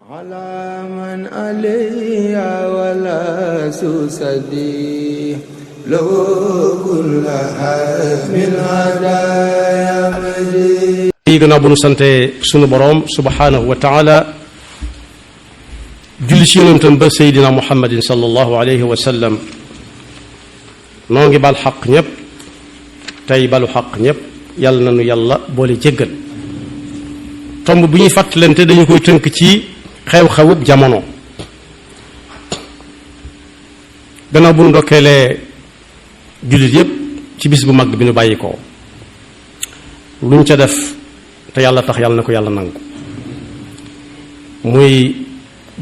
على من علي ولا سوسدي لو كل حزم الهدايا مجيد gannaaw bu nu sante sunu boroom subhanahu wa taala julli ci yonentam ba seydina muhammadin sallallahu alayhi wa sallam noo ngi bal xaq ñépp tey balu xaq ñépp yàlla na nu yàlla boole jéggal tomb bi ñuy fàttalante dañu koy tënk ci xew-xewub jamono gannaaw bu nu ndokkeelee jullit yépp ci bis bu mag bi nu bàyyi ko luñ ca def te yàlla tax yàlla na ko yàlla nangu muy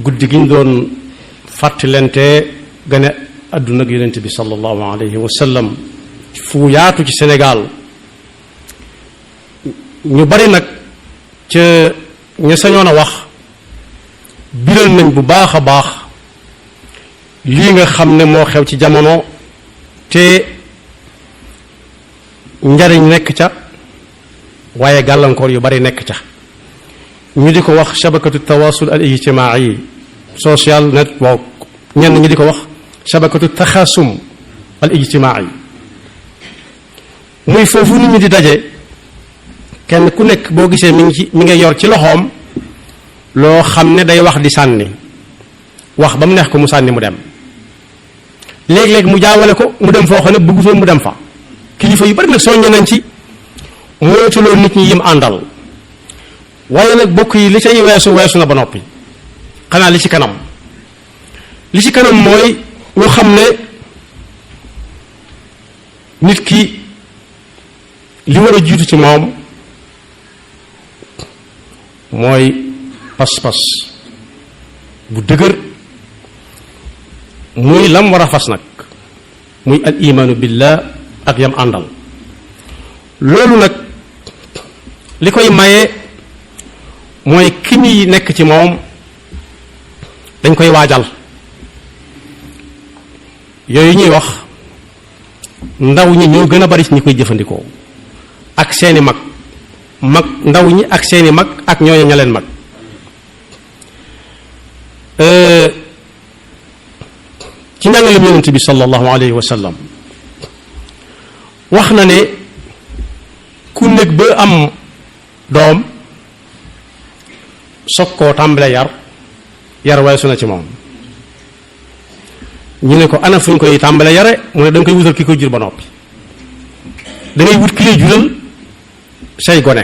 guddi gi ñu doon fàttalante gane àdduna ak yonent bi sallallahu alayhi wa sallam fu yaatu ci Sénégal ñu bari nag ca ña sañoon a wax biral nañ bu baax a baax lii nga xam ne moo xew ci jamono te njariñ nekk ca waaye gàllankoor yu bari nekk ca ñu di ko wax shabakatu tawasul al ijtimaai social network ñenn ñi di ko wax shabakatu taxasum al ijtimaai muy foofu nit ñi di daje kenn ku nekk boo gisee mi nga yor ci loxoom loo xam ne day wax di sànni wax ba mu neex ko mu sànni mu dem léeg-léeg mu jaawale ko mu dem foo xam ne bëggutoon mu dem fa kilifa yu bari nag soññ nañ ci moytuloo nit ñi yim àndal waaye nag bokk yi li cay weesu na ba noppi xanaa li ci kanam mooy ñu xam ne nit ki li war a jiitu ci moom mooy pas-pas bu dëgër muy lam war a fas nag muy al imaanu billah ak yam àndal loolu nag li koy maye mooy ki muy nekk ci moom dañ koy waajal yooyu ñuy wax ndaw ñi ñoo gën a bari ci ñi koy jëfandikoo ak seeni mag ndaw ñi ak seeni mag ak ñooñu ña leen mag ci njàngaleem yonent bi sallallahu alayhi wa sallam wax na ne ku nekk ba am doom soog koo tàmbale yar weesu na ci moom ñu ne ko ana fu ñu koy tàmbale yare mu ne da nga koy wutal ki koy jur ba noppi da ngay wut ki lay jural say gone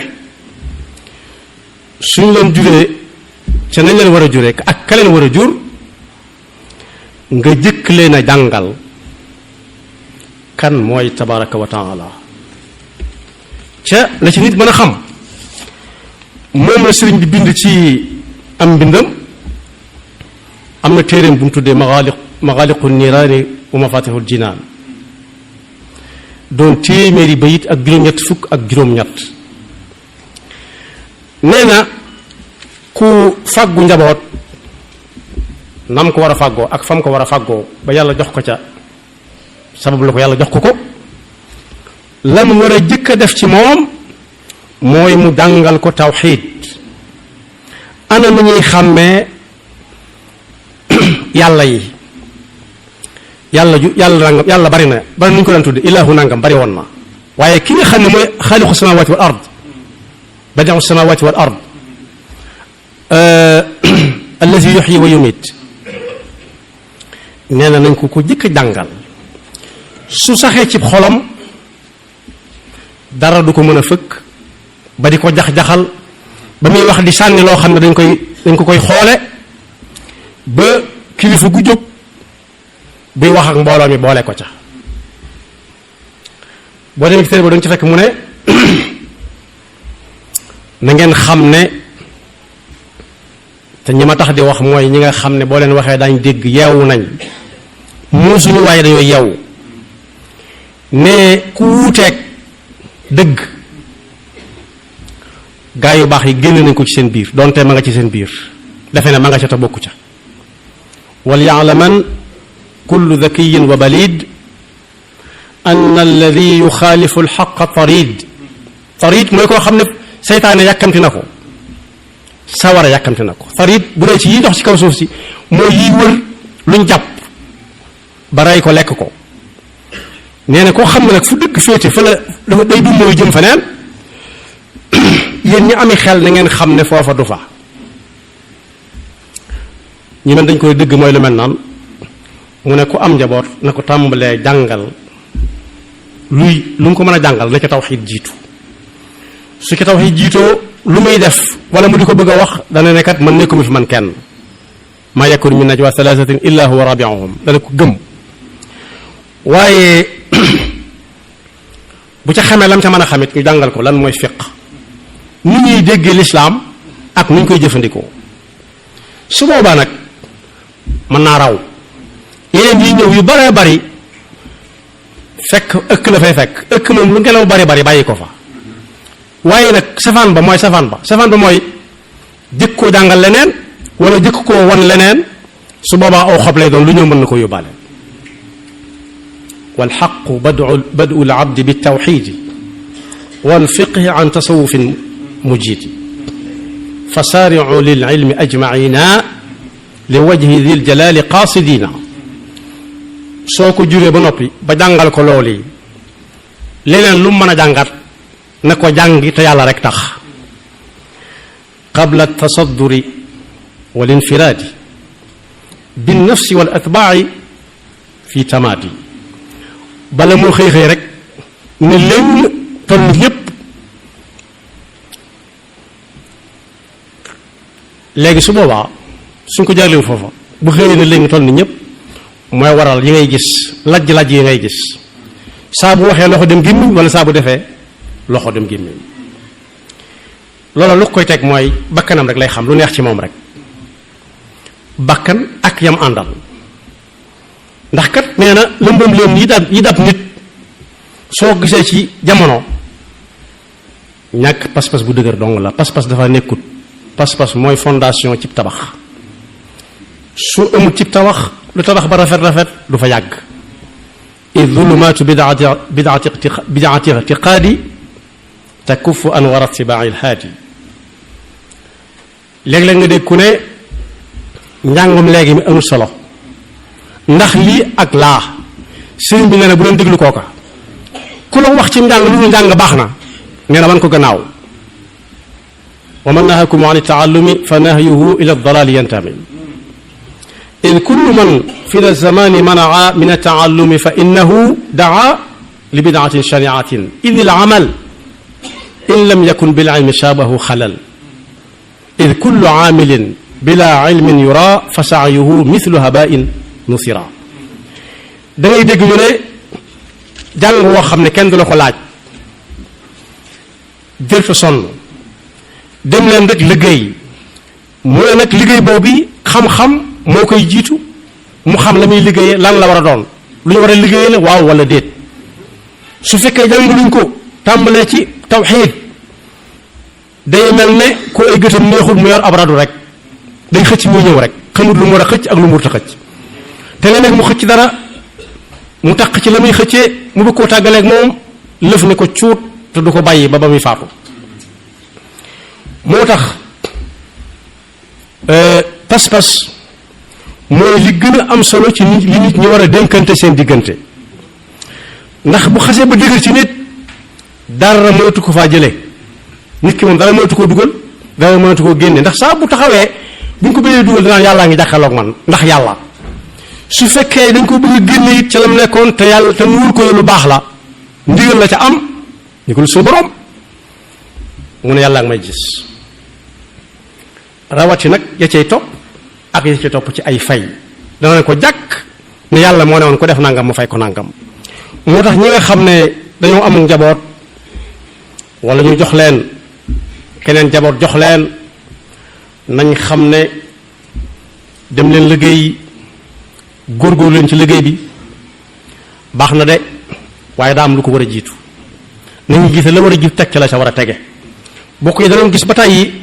suñ leen juree ca nañ leen war a juree ak ka leen war a jur nga jëkk leen a jàngal kan mooy tabaraka wa taala ca la ci nit mën a xam moom la sëriñ bi bind ci am mbindam am na téeréem bu mu tuddee maxaaliqu niiraani wa mafatihul jinaan doon téeméeri bayit ak juróom-ñett fukk ak juróom-ñett nee na ku fàggu njaboot nam ko war a fàggoo ak fam ko war a fàggoo ba yàlla jox ko ca sabab la ko yàlla jox ko lam war a jëkk a def ci moom mooy mu jàngal ko tawxiid ana nu ñuy xàmmee yàlla yi yàlla bari na nu ñu ko daan tudde ilaahu nangam bari woon na waaye ki nga xam ne mooy xaaliqu samawati wal ard badiu samawati wal ard allazi yuxyi wa yumit nee na nañ ko jëkk a jàngal su saxee ci xolam dara du ko mën a fëkk ba di ko jax-jaxal ba muy wax di sànni loo xam ne dañ ko koy xoole ba kilifa gu jóg buy wax ak mbooloo mi boole ko ca boo demee ci téere ba dañ ci fekk mu ne na ngeen xam ne te ñi ma tax di wax mooy ñi nga xam ne boo leen waxee dañ dégg yeewu nañ muusuñu waaye dañoo yeewu ne ku wuuteeg dëgg gaa yu baax yi génn nañ ko ci seen biir donte ma nga ci seen biir defe ne ma nga ca te bokku ca wal yaalaman kullu dakiyin wa balid an alladi yuxaalifu alxaqa tarid mooy koo xam ne seytaane yàkkamti na ko sawara yàkkamte na ko. sarid bu dee ci yi dox ci kaw suuf si mooy yiy wër luñ jàpp ba rey ko lekk ko. nee na koo xam ne nag fu dëgg féete fa la dafa day dund mooy jëm feneen yéen ñi amee xel na ngeen xam ne foofa du fa. ñi mel dañ koy dëgg mooy lu mel noonu mu ne ku am njaboot na ko tàmbalee jàngal lu mu ko mën a jàngal na ca tawxiid jiitu. su ci tawxiid jiitoo lu muy def wala mu di ko bëgg a wax dana ne kat man nekkuma fi man kenn maa yakun min najwa thalathatin illa huwa rabi'uhum dana ko gëm. waaye bu ca xamee lam ca mën a xamit ñu jàngal ko lan mooy fiq ni ñuy déggee lislaam ak nu ñu koy jëfandikoo. su boobaa nag mën naa raw yeneen yi ñëw yu baree bari fekk ëkk la fay fekk ëkk moom lu ngelaw bari bari bàyyi ko fa. waaye nag safaan ba mooy jëkk koo jàngal leneen wala jëkk koo wan leneen su boobaa aw xob lay doon lu ñëw mën na ko yóbbaale. walxaqu badu labdi bitawxidi walfiqhi an tasawufin mujidi fasaaricu lilcilmi ajmacina li wajhi dil jalaali qaasidina. soo ko juree ba noppi ba jàngal ko loolu yi leneen lu mu mën a jàngat na ko jàngi te yàlla rek tax. qabla tasadduri wal infiraadi bin nafsi wal atbaaci fi tamaadi. bala moo xëy xëy rek ne leen toll ñépp léegi su boobaa suñ ko jaarlee foofa bu xëyee ne léegi toll ni ñëpp mooy waral yi ngay gis lajj-lajj yi ngay gis saa bu waxee loxo dem gémmiñ wala saa bu defee loxo dem gémmiñ. loolu lu koy teg mooy bakkanam rek lay xam lu neex ci moom rek bakkan ak yam àndal. ndax kat nee na lëmbam leen yi dab nit soo gisee ci jamono ñàkk pas-pas bu dëgër dong la. pas-pas dafa nekkut. pas-pas mooy fondation cib tabax su amul cib tabax lu tabax ba rafet du fa yàgg. id zulumaatu bidaati ictiqaadi takuffu anwar itibaa'i lhaadi. léeg-léeg nga dégg ku ne njàngum léegi mi amul solo ndax lii ak laa sëriñ bi nee na bu doon déglu kooka ku la wax ci njàng lu ñu njàng baax na nee na wan ko gannaaw. wa man nahakum an taallumi fa nahyuhu ila dalali yantami. id kullu man fi da zamani manaa min ataallumi fa innahu daa li bidaatin shaniatin id il amal in lam yakun bil ilmi shaabahu xalal. id kullu aamilin bila ilmin yura fa saayuhu mithlu habain nusira. da ngay dégg ñu ne jàng woo xam ne kenn du la ko laaj jël fa sonn dem leen rek liggéey mu ne nag liggéey boobu xam-xam moo koy jiitu mu xam la muy liggéeyee lan la war a doon lu ñu war a liggéeyee la waaw wala déet. su fekkee jàng luñ ko tàmbalee ci tawxiid day mel ne ku ay gëtam neexul mu yor ab radu rek day xëcc muy ñëw rek xamut lu mu war a xëcc ak lu mu warut a xëcc. te léeg-léeg mu xëcc dara mu taq ci la muy xëccee mu bëgg koo tàggaleeg moom lëf ne ko cuut te du ko bàyyi ba muy faatu. moo tax pas-pas mooy li gën a am solo ci nit li nit ñi war a dénkante seen diggante. ndax bu xasee ba dëgër ci nit dara mënatu ko faa jëlee nit ki moom dara mënatu koo dugal dara mënatu koo génne ndax saa bu taxawee bu ñu ko bëggee dugal danaan yàllaa ngi jàkkaarloog man ndax yàlla. su fekkee dañ ko bëgg a génne it ca lam nekkoon te yàlla te nuur ko lu baax la ndigal la ca am ñu ko lu suñu borom mu ne yàlla ak may gis. rawati nag ya cay topp ak ya cay topp ci ay fay dana ne ko jàkk ne yàlla moo ne woon ko def nangam mu fay ko nangam. moo tax ñi nga xam ne dañoo amul njaboot wala ñu jox leen keneen njaboot jox leen nañ xam ne dem leen liggéey góorgóorlu leen ci liggéey bi baax na de waaye daa am lu ko war a jiitu nañu gise la war a jiitu teg ca la ca war a tege. bokk yi danoon gis ba tey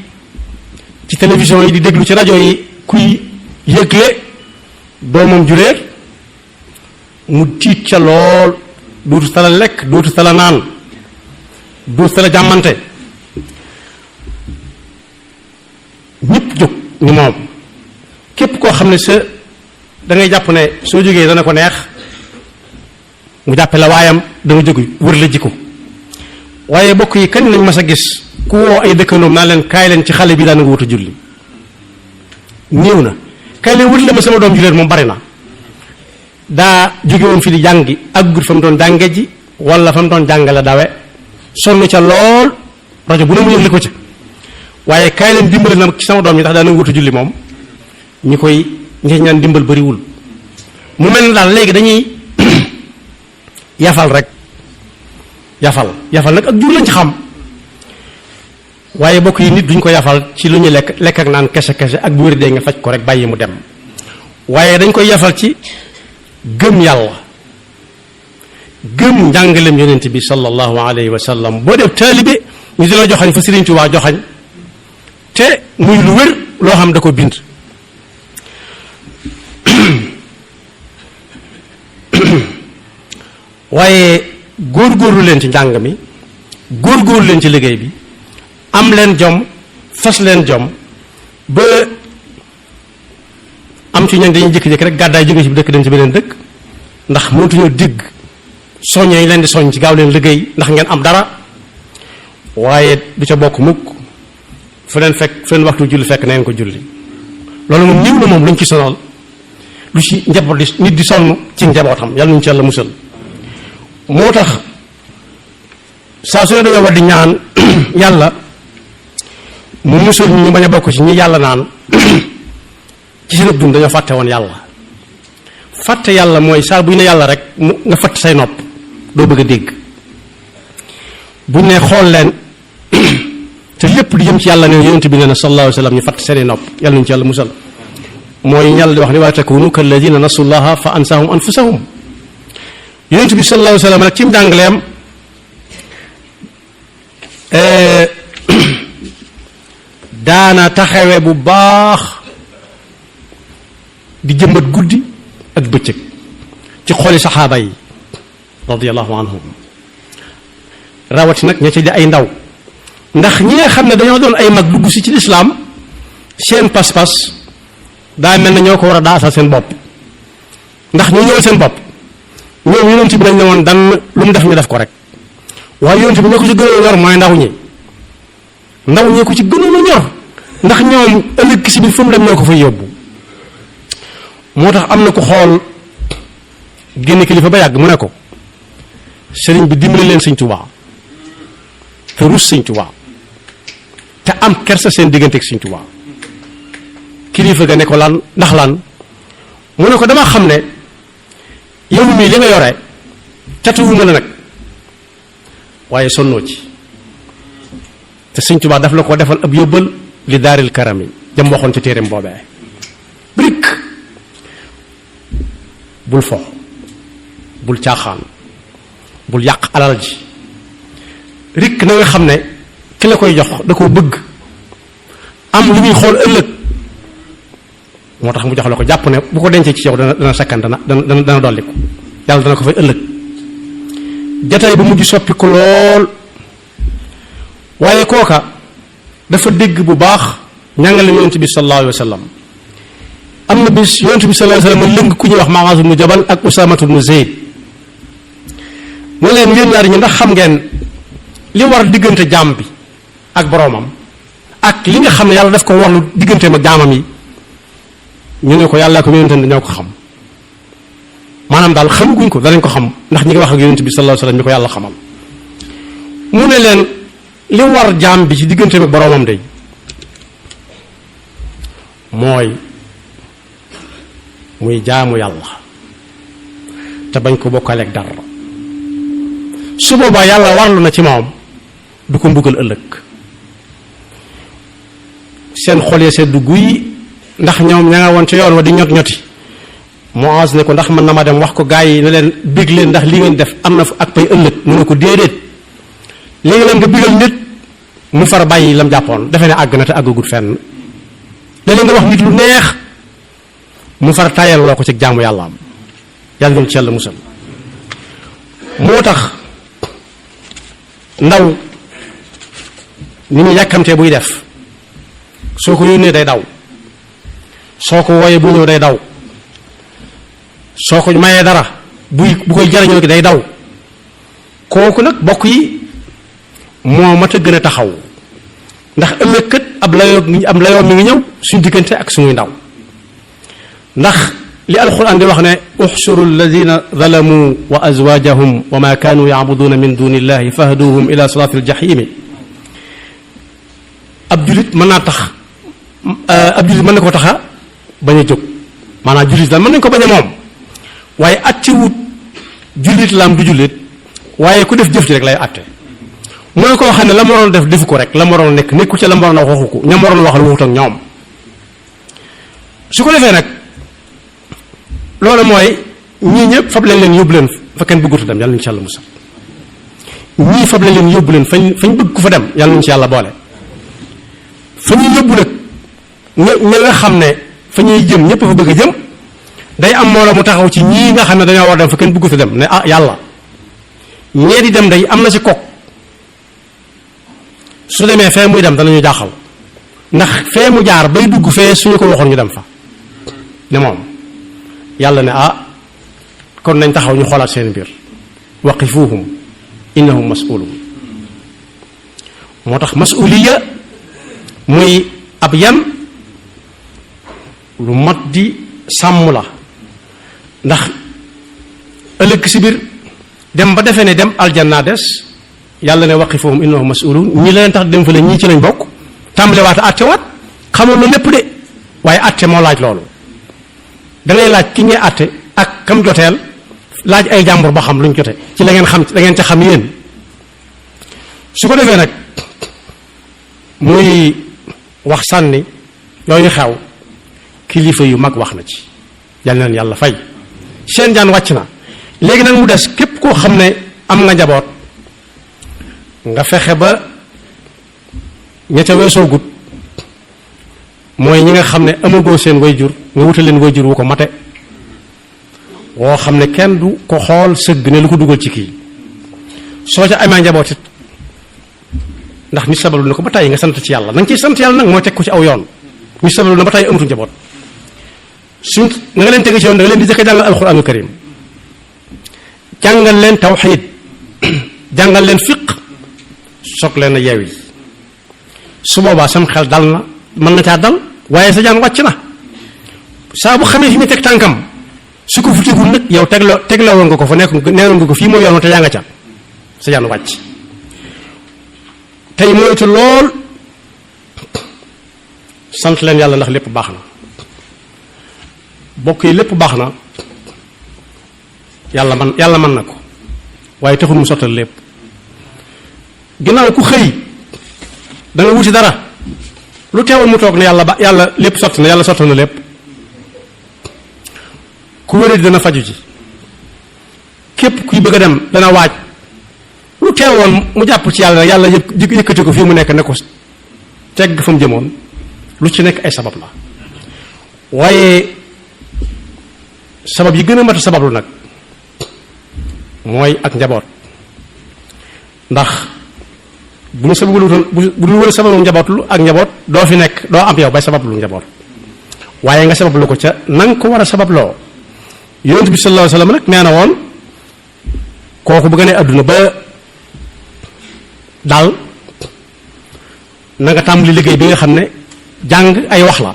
ci télévision yi di déglu ci rajo yi kuy yëgle doomam juréer mu tiit ca lool dootu tala lekk dootu tala naan dootu tala jàmmante ñëpp jóg ni moom képp koo xam ne da ngay jàpp ne soo jógee dana ko neex mu jàppe la waayam da nga jóg wër la jikko waaye bokk yi kañ lañ mas a gis ku woo ay dëkkandoom naa leen kaay leen ci xale bi daana nga wuta julli néew na kaay leen wut la ma sama doom julleer moom bari na daa jóge woon fi di jàngi ak gut fa mu doon jànge ji wala fa mu doon jàngale dawe sonn ca lool rajo bu ne mu yëg li ko ca waaye kaay leen dimbali na ci sama doom yi tax daana nga wuta julli moom ñi ñaan dimbal bariwul mu mel ne daal léegi dañuy yafal rek yafal nag ak jur lañ ci xam waaye bokk yi nit duñ ko yafal ci lu ñu lekk ak naan kese ak bu wér dee nga faj ko rek bàyyi mu dem waaye dañ koy yafal ci gëm yàlla gëm njàngalem yonent bi sallallahu alayhi wa sallam boo def taalibe ñu di la joxañ fa Sëriñ Tuubaa joxañ te muy lu wér loo xam da ko bind waaye góorgóorlu leen ci njàng mi góorgóorlu leen ci liggéey bi am leen jom fas leen jom ba am ci ñoom dañuy jékki-jékki rek gàddaay jóge ci dëkk dem ci beneen dëkk ndax mënatuñoo digg soññee ñu leen di soññ ci gaaw leen liggéey ndax ngeen am dara waaye du ca bokk mukk fu leen waxtu julli fekk na ngeen ko julli loolu moom ñëw na moom luñ ci sonal lu ci njaboot di nit di sonn ci njabootam yàlla nañu ci yàlla musal moo tax saa su ne dañoo war di ñaan yàlla mu musal ñu bañ a bokk ci ñi yàlla naan ci seen dund dañoo fàtte woon yàlla fàtte yàlla mooy saa bu ñu ne yàlla rek nga fàtte say nopp doo bëgg a dégg buñ ne xool leen te lépp di jëm ci yàlla ne yonent bi nee na sallallahu alayhi wa sallam ñu fàtte seeni nopp yàlla nañu ci yàlla musal mooy yàlla di wax ni wala takunu kalladina nasullaha fa ansahum anfusahum yonent bi sallallahu alayhi wa sallam nag ci njàngaleem daana taxawe bu baax di jëmbat guddi ak bëccëg ci xooli saxaaba yi radiyallahu anhum rawati nag ña ci di ay ndaw ndax ñi nga xam ne dañoo doon ay mag dugg si ci lislaam seen pas-pas daa mel na ñoo ko war a daasal seen bopp ndax ñu ñëwal seen bopp ñoom yonent bi dañ ne woon dan lu mu def ñu def ko rek waaye yonent bi ñoo ko ci gënoon a ñor mooy ndaw ñi ko ci gënoon a ñor ndax ñoom ëllëg si biir fu mu dem ñoo ko fay yóbbu moo tax am na ku xool génn kilifa ba yàgg mu ne ko sëriñ bi dimbali leen sëñ Tuubaa te rus sëñ Tuubaa te am kersa seen diggante ak sëñ Tuubaa kilifa ga ne ko lan ndax lan mu ne ko dama xam ne yow mii li nga yore catuwuma la nag waaye sonnoo ci te sëñ Tuubaa daf la ko defal ab yóbbal li daaril karami jam waxoon ci téereem boobee brik bul fo bul caaxaan bul yàq alal ji rik na nga xam ne ki la koy jox da koo bëgg am lu muy xool ëllëg moo tax mu jox la ko jàpp ne bu ko dencee ci yow dana sakkan dana dolli ko yàlla dana ko fay ëllëg jataay bu mujj soppi ko lool waaye kooka dafa dégg bu baax ñàngale yonent bi sallallahu alayhi wa sallam am na bis yonent bi sallallahu alayhi wa sallam lëng ku ñuy wax Muaaz ibnu Jabal ak Usaamatu ibnu Zayd mu leen ngeen ñaar ñi ndax xam ngeen li war diggante jaam bi ak boroomam ak li nga xam ne yàlla daf ko warlu digganteem ak jaamam yi ñu ne ko yàlla ko yonentam dañoo ko xam maanaam daal xamaguñ ko danañ ko xam ndax ñi ngi wax ak yonent bi sallallahu alayhi wa sallam mi ko yàlla xamal mu ne leen li war jaam bi ci digganteem ak boroomam de mooy muy jaamu yàlla te bañ ko bokkale ak dara su boobaa yàlla warlu na ci moom du ko mbugal ëllëg seen xol ya seddu guy ndax ñoom ña nga woon ca yoon wa di ñot ñoti Muaz ne ko ndax mën na ma dem wax ko gaa yi ne leen bég leen ndax li ngeen def am na fa ak pay ëllëg mu ne ko déedéet léegi leen nga bégal nit mu far bàyyi lam jàppoon defe ne àgg na te àggagut fenn léeg-léeg nga wax nit lu neex mu far tayal loo ko ci jaamu yàlla am yàlla doon ci yàlla musal moo tax ndaw ni ñu yàkkamtee buy def soo ko yónnee day daw soo ko wooyee bu ñëw day daw soo ko mayee dara bu koy jariñoo gi day daw kooku nag bokk yi moo mat a gën a taxaw ndax ëllëg kat ab layoo mi ngi ñëw suñu diggante ak suñuy ndaw ndax li alquran di wax ne uxsuru alladina zalamu wa azwajahum wa ma kanu yacbuduna min duni illahi fahduhum ila sirati aljahimi ab julit mën naa tax ab julit mën na ko taxa bañ a jóg maanaam julit daal mën nañ ko bañ a moom waaye atte wut julit laam du julit waaye ku def jëf ji rek lay atte mooy koo xam ne la mu waroon def defu ko rek la mu waroon nekk nekku ca la mu waroon a waxu ko ñam waroon waxal waxut ak ñoom su ko defee nag loolu mooy ñii ñëpp fab leen yóbbu leen fa kenn bëggut a dem yàlla nañu ci yàlla musal ñii fab leen yóbbu leen fañ bëgg ku fa dem yàlla nañu ci yàlla boole fa ñuy yóbbu nag ña nga xam ne fa ñuy jëm ñëpp fa bëgg a jëm day am moo la mu taxaw ci ñii nga xam ne dañoo war dem fa kenn bëggut a dem ne ah yàlla ñee di dem day am na ci kok su demee fee muy dem danañu jaaxal ndax fee mu jaar bay dugg fee suñu ko waxoon ñu dem fa ne moom yàlla ne ah kon nañ taxaw ñu xoolaat seen mbir waqifuhum innahum mas'ulun moo tax mas'uliya muy ab yan lu mat di sàmm la ndax ëllëg si biir dem ba defee ne dem aljanna des yàlla ne waqifuhum innahum mas'ulun ñi leen tax dem fa la ñii ci lañ bokk tàmbalewaat a àttewaat xamoon na lépp de waaye àtte moo laaj loolu da ngay laaj ki ngay àtte ak kam joteel laaj ay jàmbur ba xam luñ jote ci la ngeen xam da ngeen ca xam yéen su ko defee nag muy wax sànni yooyu xew kilifa yu mag wax na ci yal na leen yàlla fay seen jaan wàcc na léegi nag mu des képp koo xam ne am nga njaboot nga fexe ba ña ca weesoo gut mooy ñi nga xam ne amagoo seen wayjur nga wutal leen wayjur wu ko mate woo xam ne kenn du ko xool sëgg ne lu ko dugal ci kii soo ca amee njaboot it ndax nit sabalu na ko ba tàyyi nga sant ci yàlla na nga ciy sant yàlla nag mooy teg ko ci aw yoon nit sabalu na ba tàyyi amatu njaboot suñ na nga leen tege ci yoon da nga leen di jëkk jàngal alxuraanul karim jàngal leen tawxiid jàngal leen fiq soog leen a yeew yi su boobaa sam xel dal na mën na caa dal waaye sa jaan wàcc na saa bu xamee fi muy teg tànkam su ko fu tegul nag yow tegloo woon nga ko fa neewoon nga ko fii mooy yoon te yaa nga ca sa jaan wàcc tey moytu lool sant leen yàlla ndax lépp baax na bokk yi lépp baax na yàlla mën na ko waaye taxul mu sottal lépp ginnaaw ku xëy da nga wuti dara lu teewal mu toog ne yàlla lépp sotti na yàlla sottal na lépp ku wéradi dana faju ji képp kuy bëgg a dem dana waaj lu teewoon mu jàpp ci yàlla yëkkati ko fii mu nekk ne ko tegg fa mu jëmoon lu ci nekk ay sabab la waaye sabab yi gën a mat a sabablu nag mooy ak njaboot ndax bu ñu sabablu bu ñu wër sabablu njabootlu ak njaboot doo fi nekk doo am yow bay sabablu njaboot waaye nga sabablu ko ca na nga ko war a sababloo yonent bi sallallahu alayhi wasallam nag nee na woon kooku bu gënee àdduna ba daal na nga tàmbali liggéey bi nga xam ne jàng ay wax la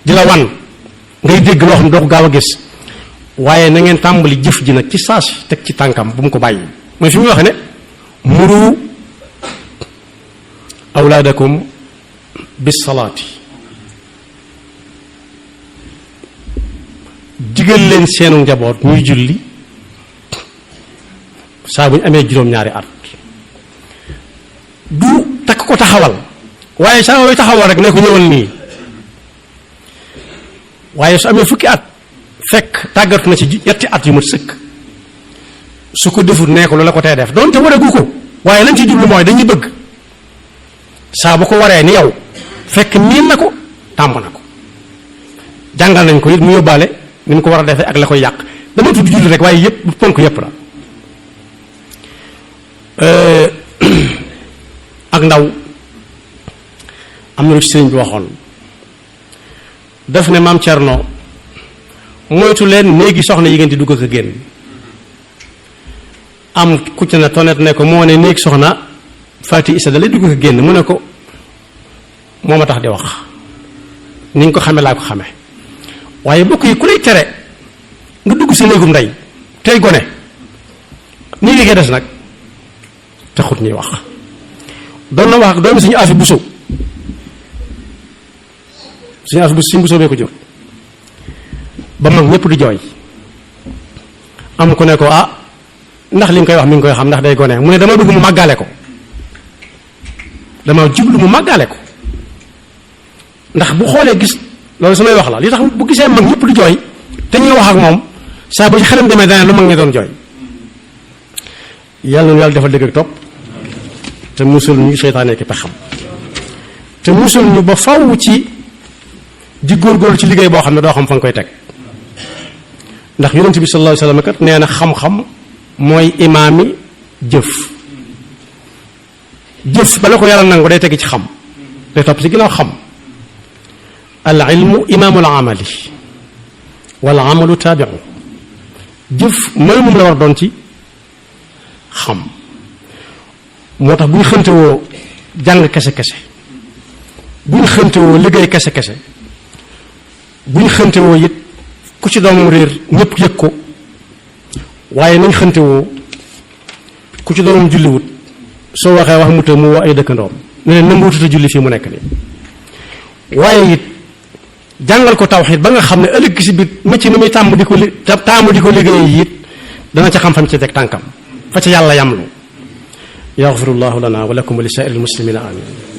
di la wan ngay dégg loo xam ne doo ko gaaw a gis waaye na ngeen tàmbali jëf ji nag ci saasi teg ci tànkam bu mu ko bàyyi mooy fi muy waxe ne muru awlaadakum bis salaati digal leen seenu njaboot ñuy julli saa bu ñu amee juróom-ñaari at du takk ko taxawal waaye saa yooyu taxawal rek ne ko ñëwal nii waaye su amee fukki at fekk tàggatu na ci yetti at yu mat sëkk su ko defut nee ko lu la ko tey def doonte waragu ko waaye lañ ci jublu mooy dañuy bëgg saa bu ko waree ni yow fekk miin na ko tàmb na ko jàngal nañ ko it mu yóbbaale ni mu ko war a defee ak la koy yàq dama tudd julli rek waaye yëpp ponk yëpp la ak ndaw am na lu ci sëriñ bi waxoon daf ne maam Cerno moytu leen néegi soxna yi ngeen di dugg ak a génn. am ku ci ne tonet ne ko moo ne néeg soxna Faati Isa da lay dugg ak a génn mu ne ko moo ma tax di wax ni nga ko xame laa ko xame waaye bokk yi ku lay tere nga dugg si néegum ndey tey gone nii ngi koy des nag taxut ñuy wax. doon na wax ak doomi suñu afi buso suñu buso bee ko jur ba mag ñëpp di jooy am ku ne ko ah ndax li nga koy wax mi ngi koy xam ndax day gone mu ne dama bëgg mu màggaale ko dama jublu mu màggaale ko ndax bu xoolee gis loolu samay wax la li tax bu gisee mag ñëpp di jooy te ñuy wax ak moom saa bu ci xelam demee dana lu mag ñi doon jooy. yàlla na yàlla defal dëgg ak topp te musul ñu seytaane ki pexam te musul ñu ba faw ci di góorgóorlu ci liggéey boo xam ne doo xam fa nga koy teg ndax yonent bi sallallahu alayhi wasallam kat nee na xam-xam mooy imaami jëf bala ko yàlla nangu day teg ci xam day topp ci ginnaaw xam al ilmu imaamul amali wal amalu taabiu jëf mooy moom la war doon ci xam moo tax bu ñu xëntewoo jàng kese bu ñu xëntewoo liggéey kese bu ñu xëntewoo it ku ci doomam réer ñëpp yëg ko waaye nañ xëntewoo ku ci doomam julliwut soo waxee wax mu të mu woo ay dëkkandoom ne leen nanguututa julli fii mu nekk nii waaye it jàngal ko tawxiid ba nga xam ne ëllëg si biir mécc ni muy taamu di ko liggéey it dana ca xam fam ci teg tànkam fa ca yàlla yamlu yaxfirullahu lana wa lakum wa li saa'iril muslimina amin